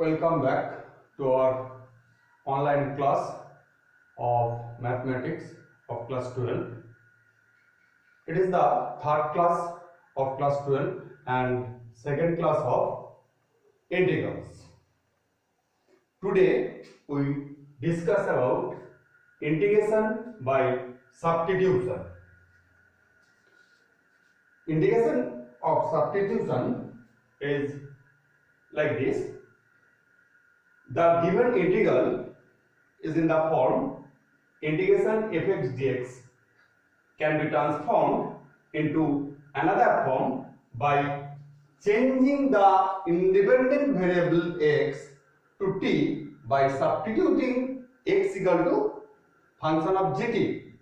Welcome back to our online class of mathematics of class 12. It is the third class of class 12 and second class of integrals. Today we discuss about integration by substitution. Integration of substitution is like this. The given integral is in the form integration fx dx can be transformed into another form by changing the independent variable x to t by substituting x equal to function of gt.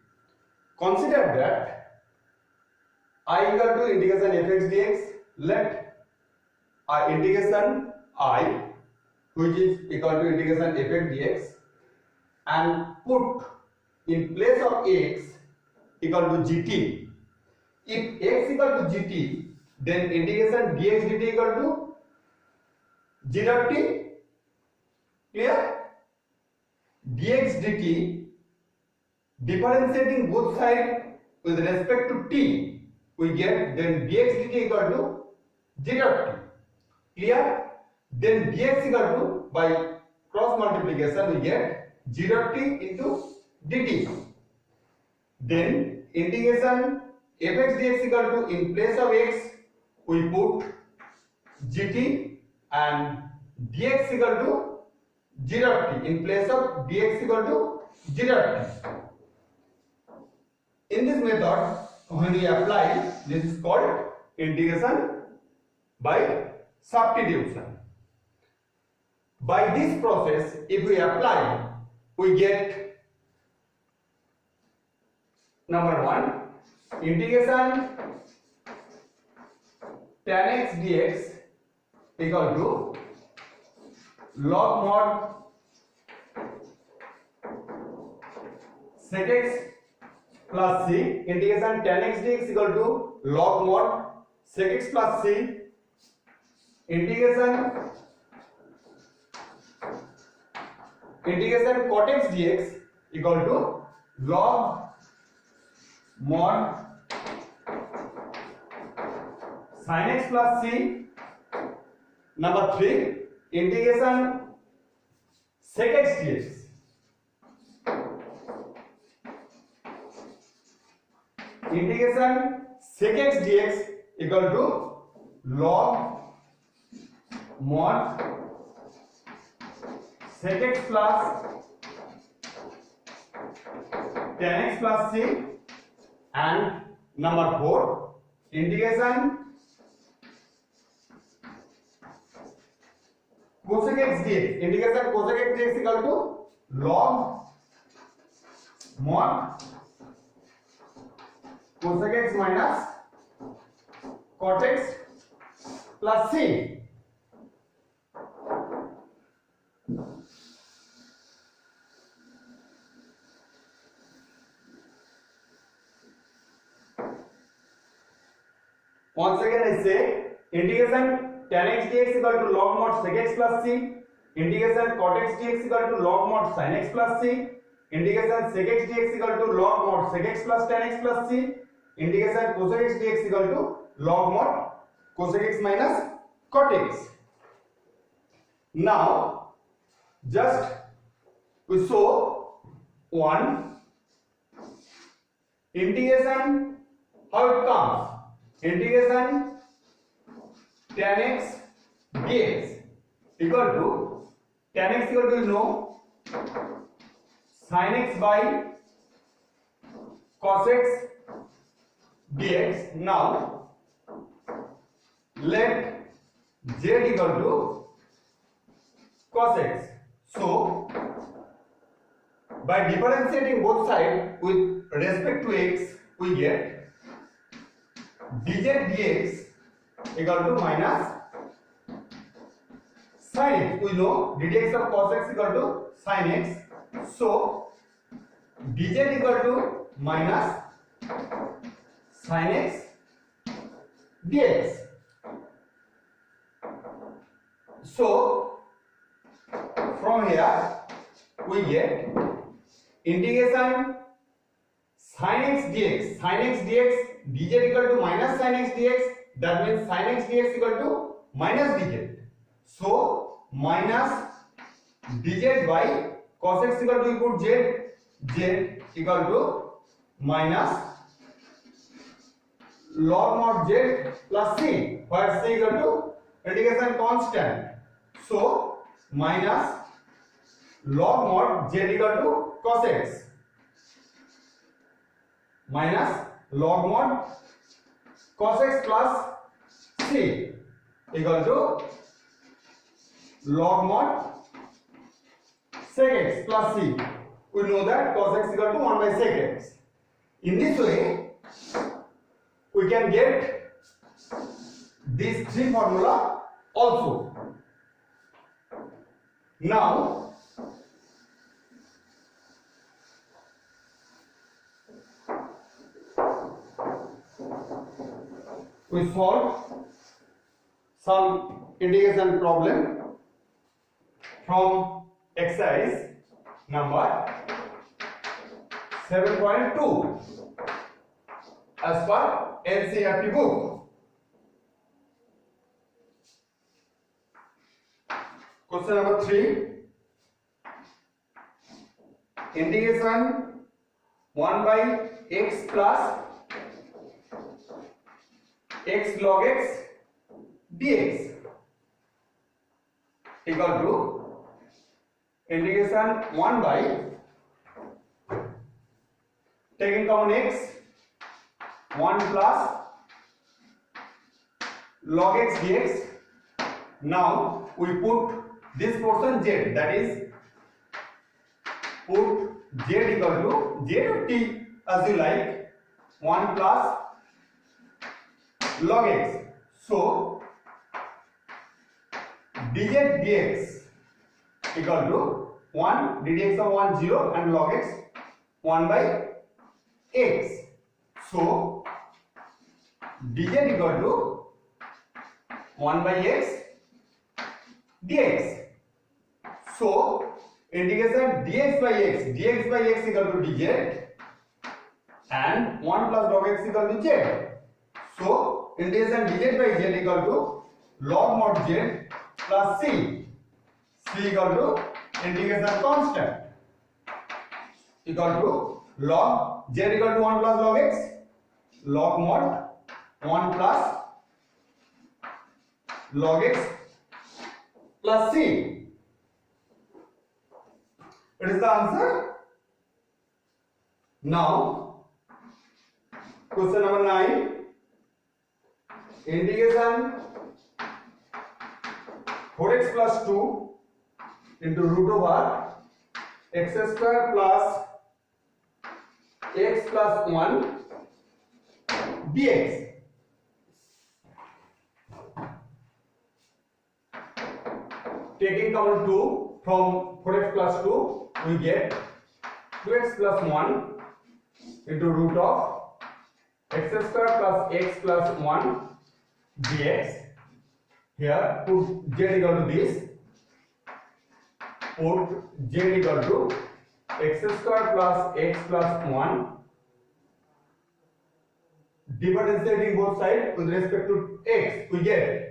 Consider that I equal to integration fx dx. Let integration I, which is equal to integration fx dx, and put in place of x equal to gt. If x equal to gt, then integration dx dt equal to g dot t. Clear? Dx dt, differentiating both sides with respect to t, we get then dx dt equal to g dot t. Clear? Then dx equal to, by cross multiplication, we get g dot t into dt. Then integration fx dx equal to, in place of x we put gt and dx equal to g dot t. In place of dx equal to g dot t. In this method, when we apply, this is called integration by substitution. By this process, if we apply, we get number 1, integration tan x dx equal to log mod sec x plus c. Integration tan x dx equal to log mod sec x plus c. Integration cot x dx equal to log mod sin x plus c. Number 3, integration sec x dx equal to log mod sec x plus tan x plus c. And number 4, integration cosec x dx. Integration cosec x dx equal to log mod cosec x minus cot x plus c. Once again I say, integration tan x dx equal to log mod sec x plus c. Integration cot x dx equal to log mod sin x plus c. Integration sec x dx equal to log mod sec x plus tan x plus c. Integration cosec x dx equal to log mod cosec x minus cot x. Now just we show one integration, how it comes. Integration tan x dx equal to, tan x equal to, you know, sin x by cos x dx. Now let z equal to cos x. So by differentiating both sides with respect to x, we get dz dx equal to minus sin x. We know ddx of cos x equal to sin x. So dz equal to minus sin x dx. So from here we get integration sin x dx, sin x dx, dz equal to minus sin x dx, that means sin x dx equal to minus dz. So minus dz by cos x equal to, we put z equal to minus log mod z plus c, where c equal to integration constant. So minus log mod z equal to cos x minus log mod cos x plus c equal to log mod sec x plus c. We know that cos x equal to 1 by sec x. In this way, we can get these three formula also. Now, we solve some integration problem from exercise number 7.2 as per NCERT book. Question number 3. Integration 1 by x plus x log x dx equal to integration 1 by taking common x 1 plus log x dx. Now we put this portion z, that is put z equal to z or t as you like, 1 plus log x. So dz dx equal to 1 ddx of 1 0 and log x 1 by x. So dz equal to 1 by x dx. So integration dx by x equal to dz and 1 plus log x equal to z. So integration dz by z equal to log mod z plus c equal to integration constant equal to log z equal to 1 plus log x, log mod 1 plus log x plus c. It is the answer. Now question number 9. Integration 4x plus 2 into root over x square plus x plus 1 dx. Taking common 2 from 4x plus 2, we get 2x plus 1 into root of x square plus x plus 1 dx. Here put z equal to this, put z equal to x square plus x plus 1, differentiating both sides with respect to x, we get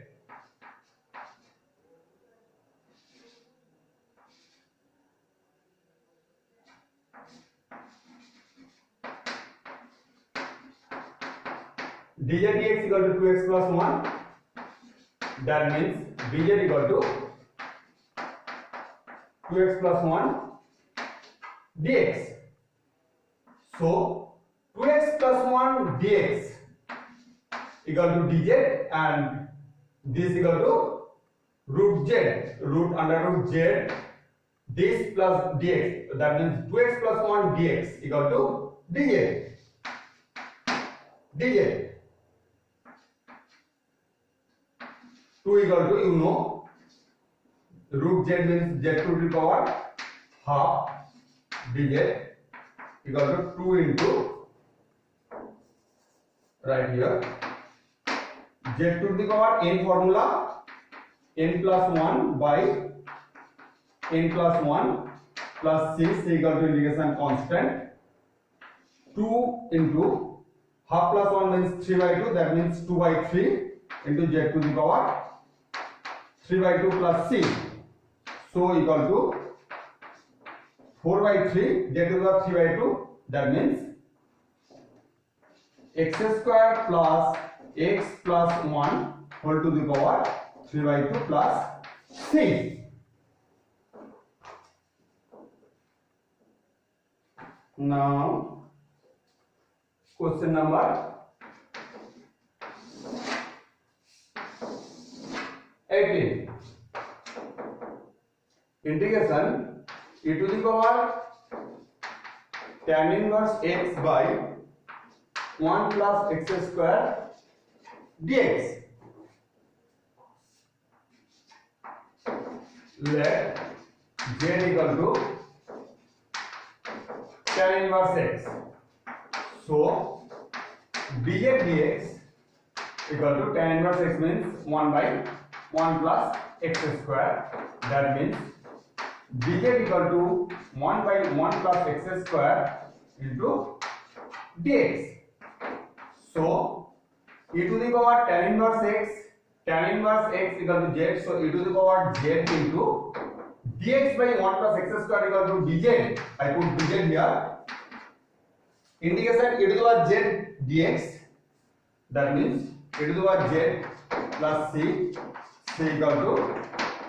dz dx equal to 2x plus 1. That means dz equal to 2x plus 1 dx. So 2x plus 1 dx equal to dz and this equal to root z, root under root z, this plus dx. That means 2x plus 1 dx equal to dz. dz 2 equal to, you know, root z means z to the power half dz equal to 2 into, right here, z to the power n formula, n plus 1 by n plus 1 plus c equal to integration constant 2 into half plus 1 means 3 by 2, that means 2 by 3 into z to the power 3 by 2 plus c, so equal to 4 by 3 z to the power 3 by 2, that means x square plus x plus 1 whole to the power 3 by 2 plus c. Now question number 18. Integration e to the power tan inverse x by 1 plus x square dx. Let z equal to tan inverse x. So dz dx equal to tan inverse x means 1 by 1 plus x square. That means dz equal to 1 by 1 plus x square into dx. So e to the power tan inverse x equal to z. So e to the power z into dx by 1 plus x square equal to dz. I put dz here. Integration e to the power z dx, that means e to the power z plus c equal to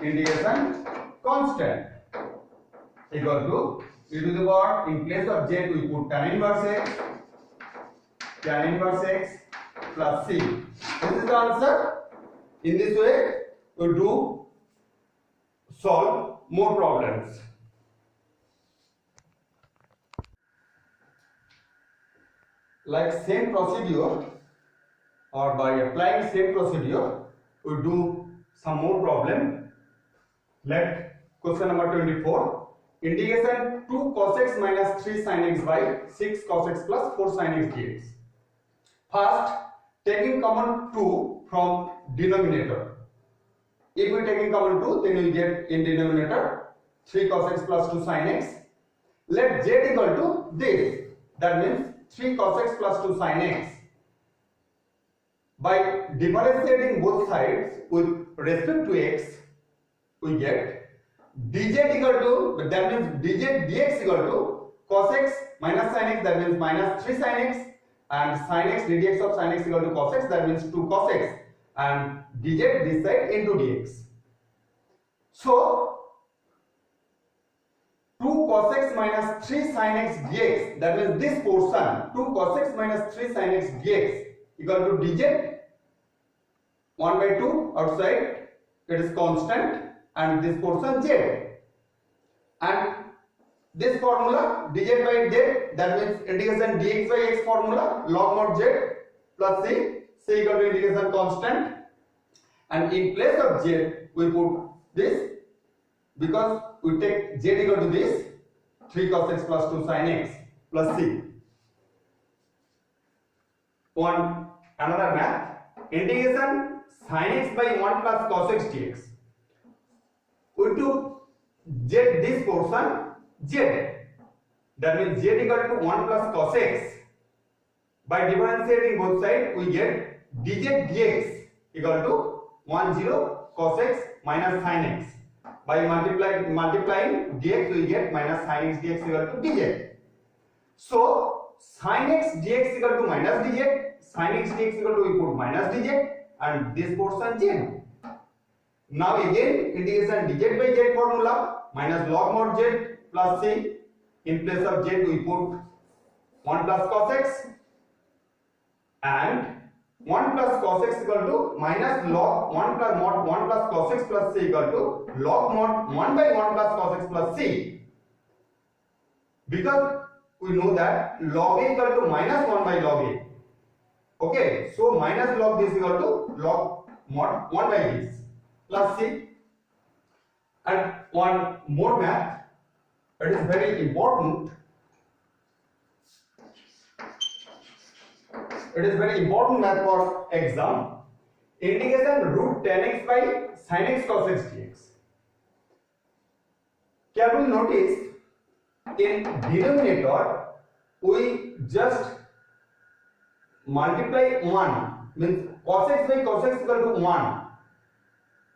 integration constant equal to e to the power, in place of z we put tan inverse x plus c. This is the answer. In this way we do solve more problems. Like same procedure, or by applying same procedure, we do some more problem. Let question number 24. Integration 2 cos x minus 3 sin x by 6 cos x plus 4 sin x dx. First, taking common 2 from denominator. If we taking common 2, then we get in denominator 3 cos x plus 2 sin x. Let z equal to this. That means 3 cos x plus 2 sin x. By differentiating both sides with respect to x, we get dz equal to, that means dz dx equal to cos x minus sin x, that means minus 3 sin x, and sin x dx of sin x equal to cos x, that means 2 cos x, and dz this side into dx. So 2 cos x minus 3 sin x dx, that means this portion 2 cos x minus 3 sin x dx equal to dz 1 by 2 outside, it is constant, and this portion z, and this formula dz by z, that means integration dx by x formula log mod z plus c equal to integration constant, and in place of z we put this, because we take z equal to this 3 cos x plus 2 sin x plus c. One another math, integration sin x by 1 plus cos x dx. We took z, this portion z, that means z equal to 1 plus cos x. By differentiating both sides, we get dz dx equal to 10 cos x minus sin x. By multiplying dx, we get minus sin x dx equal to dz. So sin x dx equal to minus dz, sin x dx equal to, we put minus dz, and this portion z. Now again integration dz by z formula minus log mod z plus c. In place of z we put 1 plus cos x, and 1 plus cos x equal to minus log 1 plus mod 1 plus cos x plus c equal to log mod 1 by 1 plus cos x plus c. Because we know that log a equal to minus 1 by log a. Okay, so minus log this equal to log mod 1 by this plus c. And one more math, it is very important. It is very important math for exam. Integration root tan x by sin x cos x dx. carefully notice in denominator we just multiply 1, means cos x by cos x equal to 1.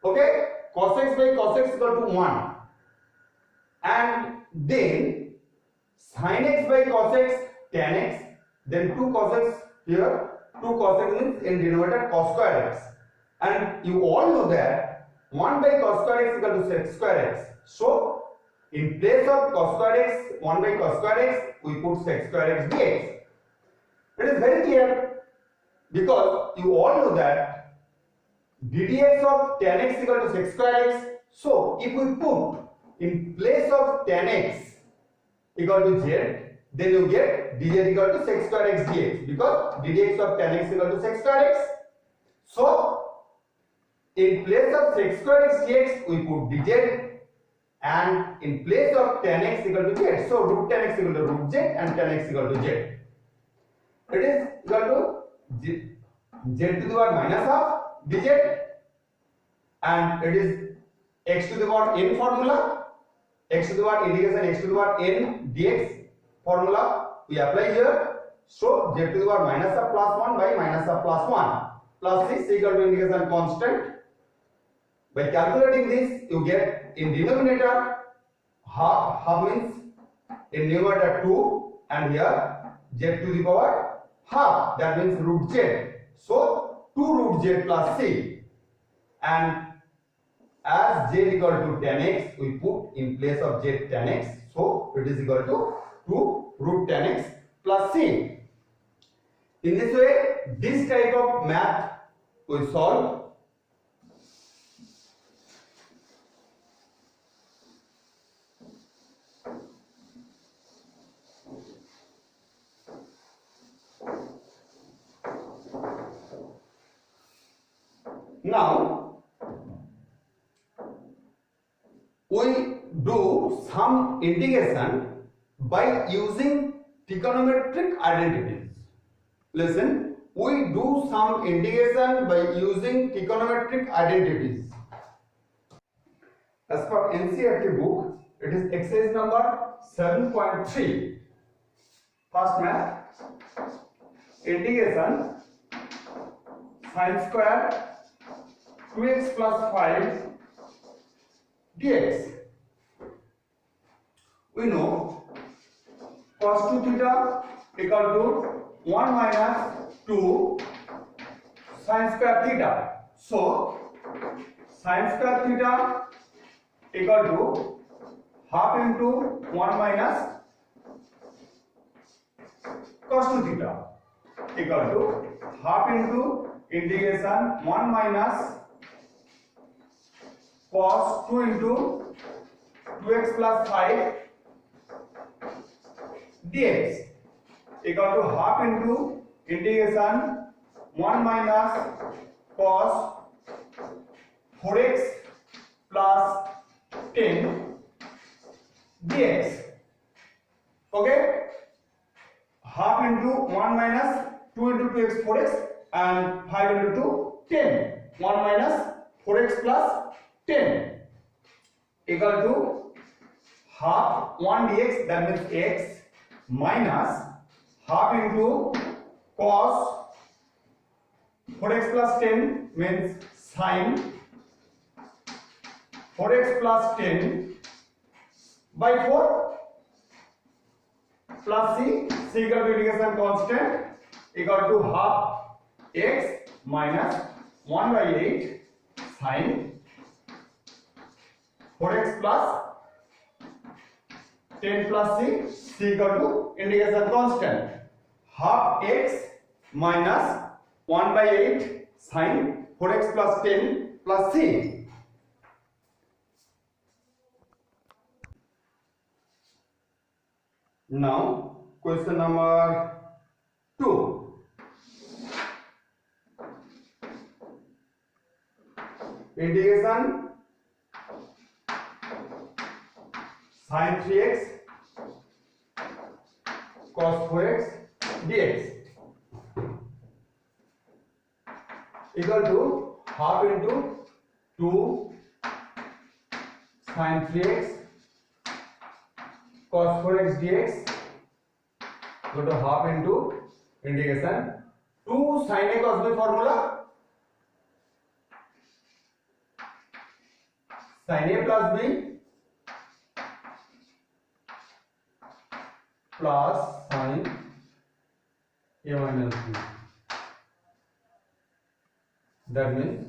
Okay, cos x by cos x equal to 1, and then sin x by cos x tan x, then 2 cos x here, 2 cos x means in denominator cos square x, and you all know that 1 by cos square x equal to sec square x. So in place of cos square x, 1 by cos square x, we put sec square x dx. It is very clear because you all know that ddx of tan x equal to sec square x. So if we put in place of tan x equal to z, then you get dz equal to sec square x dx, because ddx of tan x equal to sec square x. So in place of sec square x dx we put dz, and in place of tan x equal to z, so root tan x equal to root z and tan x equal to z. It is equal to z to the power minus half dz, and it is x to the power n formula, x to the power integration x to the power n dx formula we apply here. So z to the power minus half plus 1 by minus half plus 1 plus 6 equal to integration constant. By calculating this, you get in denominator half means in numerator 2, and here z to the power half, that means root z. So 2 root z plus c, and as z equal to tan x, we put in place of z tan x, so it is equal to 2 root tan x plus c. In this way, this type of math we solve. Now we do some integration by using trigonometric identities. Listen, we do some integration by using trigonometric identities. As per NCERT book, it is exercise number 7.3. First math, integration sin square 2x plus 5 dx. We know cos 2 theta equal to 1 minus 2 sin square theta. So sin square theta equal to half into 1 minus cos 2 theta equal to half into integration 1 minus cos 2 into 2x plus 5 dx equal to half into integration 1 minus cos 4x plus 10 dx. Okay, half into 1 minus 2 into 2x 4x and 5 into 2 10, 1 minus 4x plus 10 equal to half 1 dx, that means x, minus half into cos 4x plus 10 means sin 4x plus 10 by 4 plus c equal to integration constant equal to half x minus 1 by 8 sin 4x plus 10 plus c equal to integration constant half x minus 1 by 8 sin 4x plus 10 plus c. Now question number 2. Integration sin 3x cos 4x dx equal to half into 2 sin 3x cos 4x dx equal to half into integration 2 sin a cos b formula sin a plus b plus sin a minus b. That means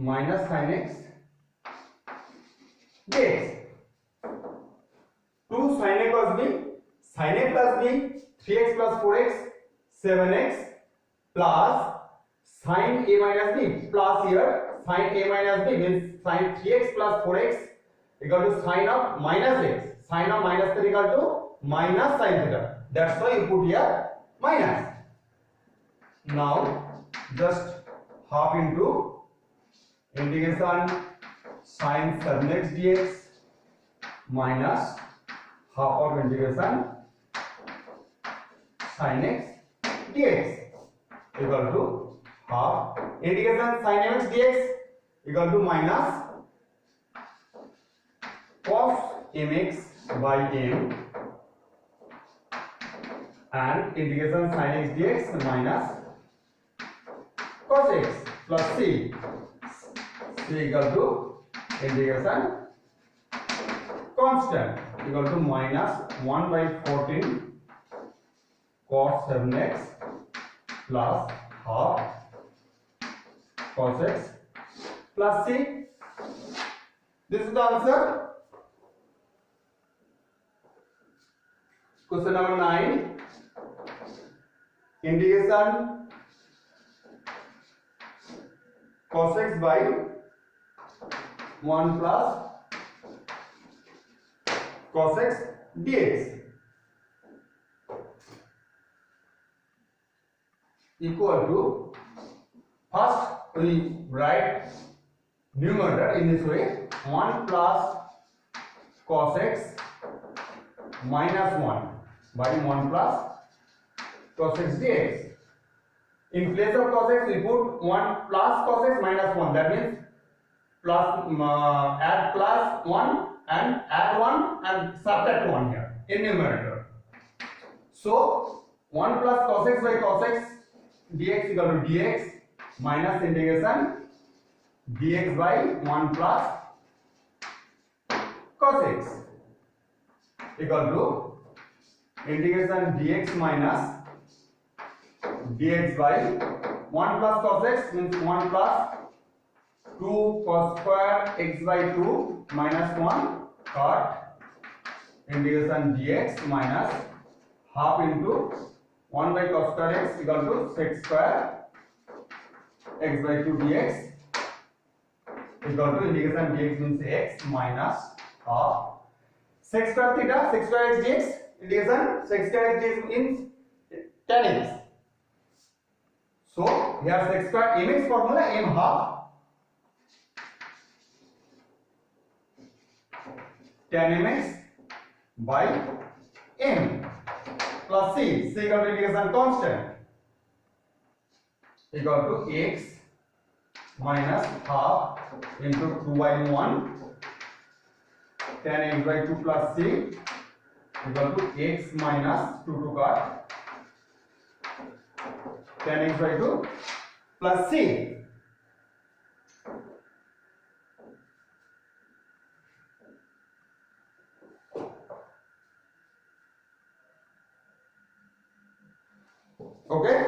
minus sin x dx. 2 sin a cos b, sin a plus b, 3x plus 4x, 7x plus sin a minus b plus here sin a minus b means sin 3x plus 4x equal to sin of minus x. Sin of minus 3 equal to minus sin theta. That's why you put here minus. Now just half into integration sin 7x dx minus half of integration sin x dx equal to half integration sin mx dx equal to minus cos mx by m and integration sin x dx minus cos x plus c equal to integration constant equal to minus 1 by 14 cos 7x plus half cos x plus c. This is the answer. Question number 9. Integration cos x by 1 plus cos x dx equal to, first we write numerator in this way, 1 plus cos x minus 1 by 1 plus cos x dx. In place of cos x we put 1 plus cos x minus 1, that means plus add plus 1 and add 1 and subtract 1 here in numerator. So 1 plus cos x by cos x dx equal to dx minus integration dx by 1 plus cos x equal to integration dx minus dx by 1 plus cos x means 1 plus 2 cos square x by 2 minus 1 cut integration dx minus half into 1 by cos square x equal to sec square x by 2 dx equal to integration dx means x minus half sec square theta sec square x dx integration sec square x dx means tan x. So here sec square mx formula m half tan mx by m plus c equal to integration constant equal to x minus half into 2 by 1 tan x by 2 plus c equal to x minus 2 to cut tan x by 2 plus c. Okay.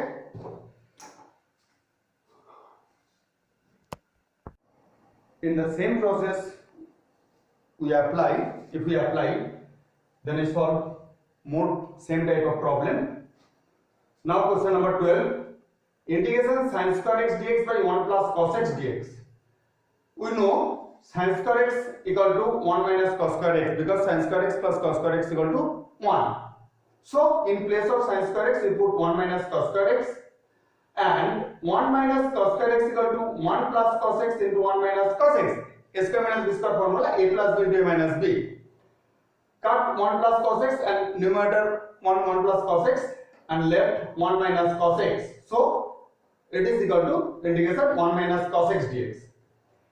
In the same process we apply, if we apply, then we solve more same type of problem. Now question number 12. Integration sin square x dx by 1 plus cos x dx. We know sin square x equal to 1 minus cos square x because sin square x plus cos square x equal to 1. So in place of sin square x we put 1 minus cos square x and 1 minus cos square x equal to 1 plus cos x into 1 minus cos x. A square minus b square formula, a plus b into a minus b. Cut 1 plus cos x and numerator 1 plus cos x and left 1 minus cos x. So it is equal to integration 1 minus cos x dx.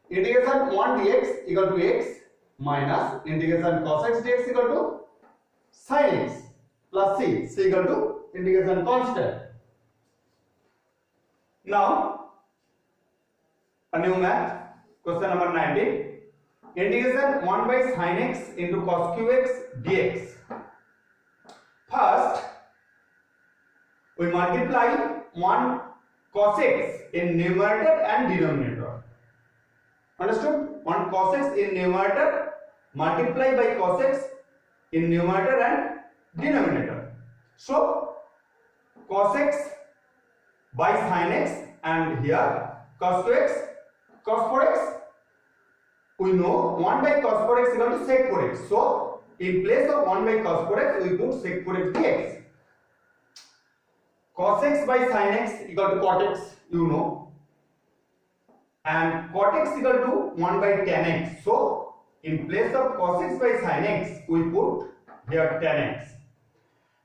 Integration 1 dx equal to x minus integration cos x dx equal to sin x plus c equal to integration constant. Now a new math, question number 19. Integration 1 by sin x into cos cube x dx. First, we multiply 1 cos x in numerator and denominator. Understood? 1 cos x in numerator multiply by cos x in numerator and denominator. So cos x by sin x, and here cos 2x, cos 4x. We know 1 by cos 4x equal to sec 4x. So in place of 1 by cos 4x, we put sec 4x dx. Cos x by sin x equal to cot x, you know, and cot x equal to 1 by tan x. So in place of cos x by sin x, we put here tan x,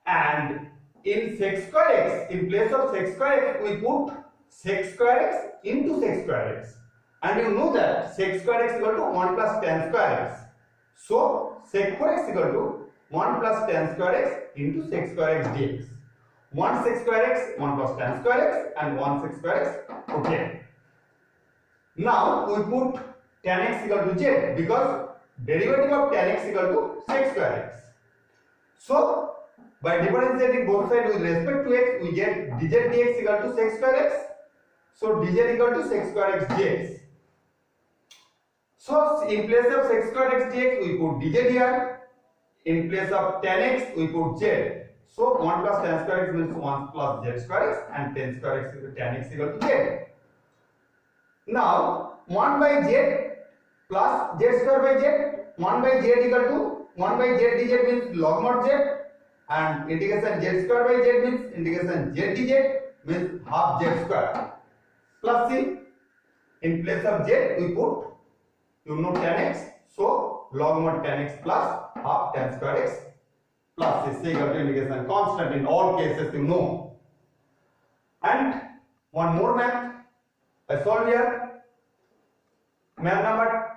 and in sec square x, in place of sec square x, we put sec square x into sec square x, and you know that sec square x equal to 1 plus tan square x. So sec 4x equal to 1 plus tan square x into sec square x dx. 1 sec square x, 1 plus tan square x, and 1 sec square x. Okay. Now we put tan x equal to z, because derivative of tan x equal to sec square x. So by differentiating both sides with respect to x, we get dz dx equal to sec square x. So dz equal to sec square x dx. So in place of sec square x dx, we put dz here. In place of tan x, we put z. So 1 plus tan square x means 1 plus z square x, and tan square x equal to tan x equal to z. Now 1 by z plus z square by z, 1 by z equal to 1 by z dz means log mod z, and integration z square by z means integration z dz means half z square, plus c. In place of z we put, you know, tan x, so log mod tan x plus half tan square x plus c equal to integration constant in all cases, you know. And one more math I solved here, math number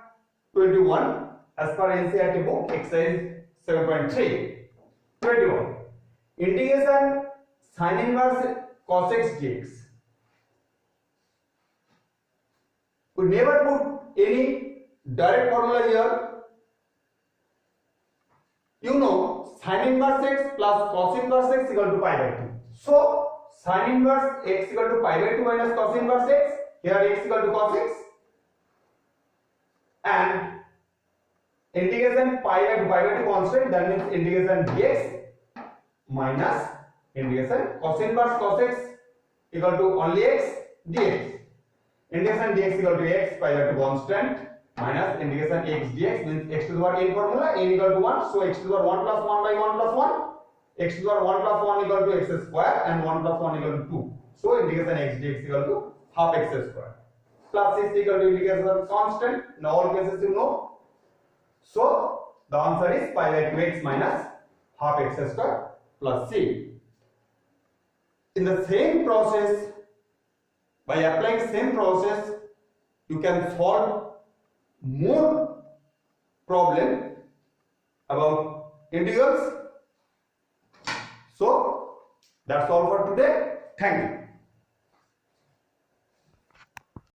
21 as per NCERT book, exercise 7.3. 21. Integration sin inverse cos x dx. We never put any direct formula here. You know, sin inverse x plus cos inverse x equal to pi by 2. So sin inverse x equal to pi by 2 minus cos inverse x. Here x equal to cos x, and integration pi by 2 constant, that means integration dx minus integration cos inverse cos x equal to only x dx. Integration dx equal to x pi by 2 constant minus integration x dx means x to the power n formula, n equal to 1, so x to the power 1 plus 1 by 1 plus 1, x to the power 1 plus 1 equal to x square, and 1 plus 1 equal to 2. So integration x dx equal to half x square, plus c equal to integration constant in all cases, you know. So the answer is pi by 2x minus half x square plus c. In the same process, by applying same process, you can solve more problem about integrals. So that's all for today. Thank you.